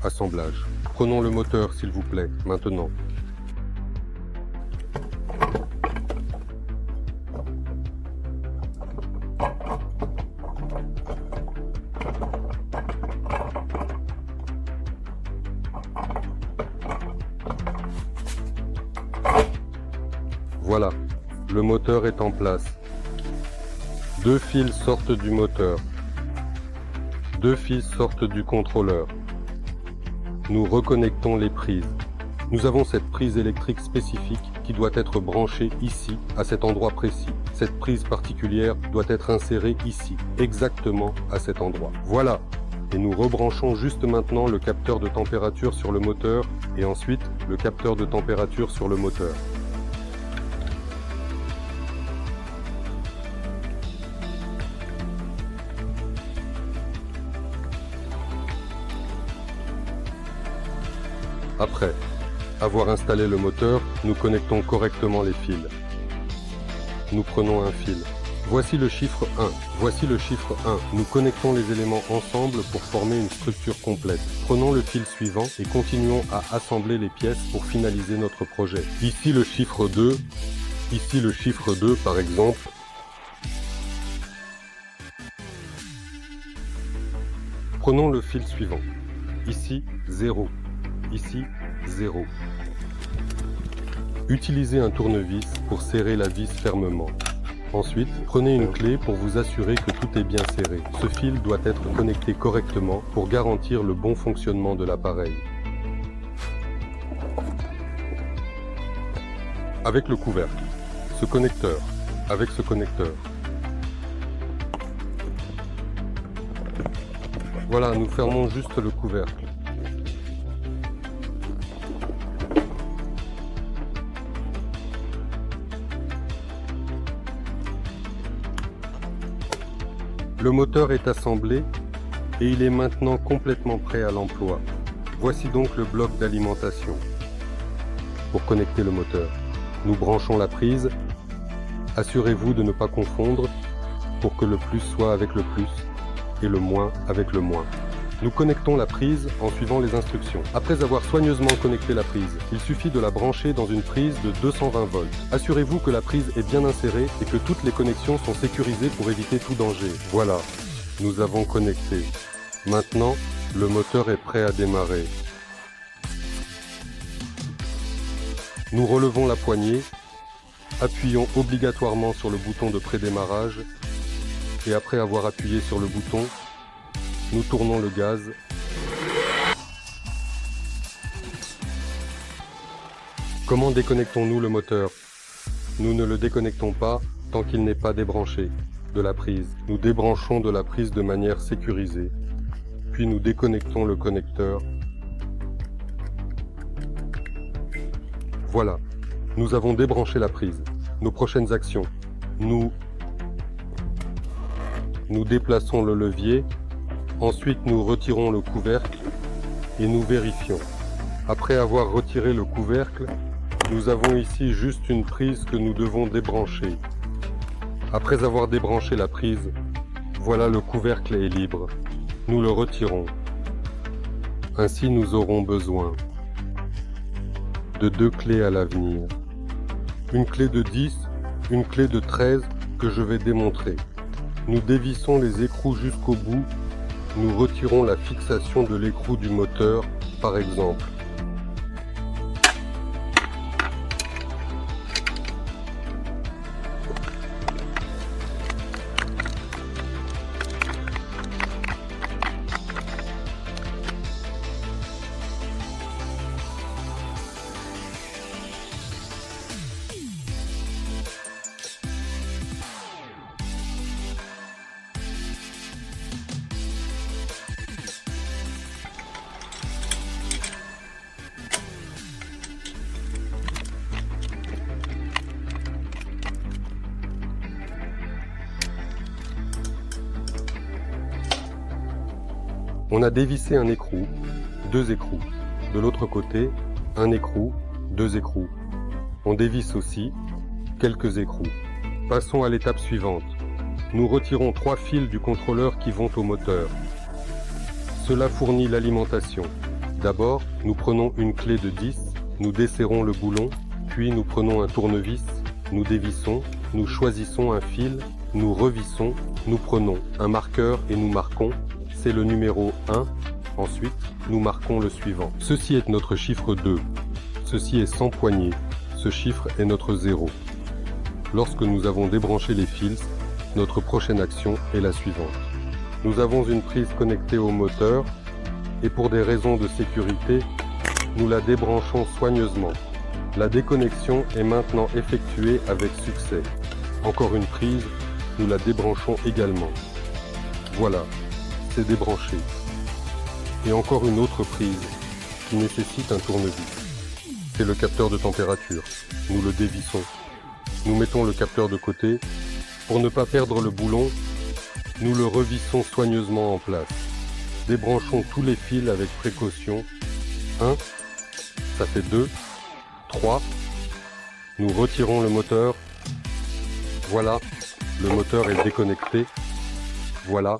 Assemblage. Prenons le moteur, s'il vous plaît, maintenant. Voilà, le moteur est en place. 2 fils sortent du moteur. 2 fils sortent du contrôleur. Nous reconnectons les prises. Nous avons cette prise électrique spécifique qui doit être branchée ici, à cet endroit précis. Cette prise particulière doit être insérée ici, exactement à cet endroit. Voilà. Et nous rebranchons juste maintenant le capteur de température sur le moteur et ensuite le capteur de température sur le moteur. Après avoir installé le moteur, nous connectons correctement les fils. Nous prenons un fil. Voici le chiffre 1. Voici le chiffre 1. Nous connectons les éléments ensemble pour former une structure complète. Prenons le fil suivant et continuons à assembler les pièces pour finaliser notre projet. Ici le chiffre 2. Ici le chiffre 2 par exemple. Prenons le fil suivant. Ici 0. Ici 0. Utilisez un tournevis pour serrer la vis fermement. Ensuite, prenez une clé pour vous assurer que tout est bien serré. Ce fil doit être connecté correctement pour garantir le bon fonctionnement de l'appareil. Avec le couvercle, ce connecteur, avec ce connecteur. Voilà, nous fermons juste le couvercle. Le moteur est assemblé et il est maintenant complètement prêt à l'emploi. Voici donc le bloc d'alimentation. Pour connecter le moteur, nous branchons la prise. Assurez-vous de ne pas confondre pour que le plus soit avec le plus et le moins avec le moins. Nous connectons la prise en suivant les instructions. Après avoir soigneusement connecté la prise, il suffit de la brancher dans une prise de 220 volts. Assurez-vous que la prise est bien insérée et que toutes les connexions sont sécurisées pour éviter tout danger. Voilà, nous avons connecté. Maintenant, le moteur est prêt à démarrer. Nous relevons la poignée, appuyons obligatoirement sur le bouton de prédémarrage et après avoir appuyé sur le bouton, nous tournons le gaz. Comment déconnectons-nous le moteur? Nous ne le déconnectons pas tant qu'il n'est pas débranché de la prise. Nous débranchons de la prise de manière sécurisée. Puis nous déconnectons le connecteur. Voilà, nous avons débranché la prise. Nos prochaines actions. Nous déplaçons le levier. Ensuite, nous retirons le couvercle et nous vérifions. Après avoir retiré le couvercle, nous avons ici juste une prise que nous devons débrancher. Après avoir débranché la prise, voilà le couvercle est libre. Nous le retirons. Ainsi, nous aurons besoin de 2 clés à l'avenir. Une clé de 10, une clé de 13 que je vais démontrer. Nous dévissons les écrous jusqu'au bout. Nous retirons la fixation de l'écrou du moteur, par exemple. On a dévissé un écrou, 2 écrous. De l'autre côté, un écrou, 2 écrous. On dévisse aussi quelques écrous. Passons à l'étape suivante. Nous retirons 3 fils du contrôleur qui vont au moteur. Cela fournit l'alimentation. D'abord, nous prenons une clé de 10, nous desserrons le boulon, puis nous prenons un tournevis, nous dévissons, nous choisissons un fil, nous revissons, nous prenons un marqueur et nous marquons, c'est le numéro 1. Ensuite, nous marquons le suivant. Ceci est notre chiffre 2. Ceci est sans poignée. Ce chiffre est notre 0. Lorsque nous avons débranché les fils, notre prochaine action est la suivante. Nous avons une prise connectée au moteur et pour des raisons de sécurité, nous la débranchons soigneusement. La déconnexion est maintenant effectuée avec succès. Encore une prise, nous la débranchons également. Voilà, c'est débranché. Et encore une autre prise qui nécessite un tournevis. C'est le capteur de température. Nous le dévissons. Nous mettons le capteur de côté. Pour ne pas perdre le boulon, nous le revissons soigneusement en place. Débranchons tous les fils avec précaution. 1, ça fait 2, 3. Nous retirons le moteur. Voilà, le moteur est déconnecté. Voilà,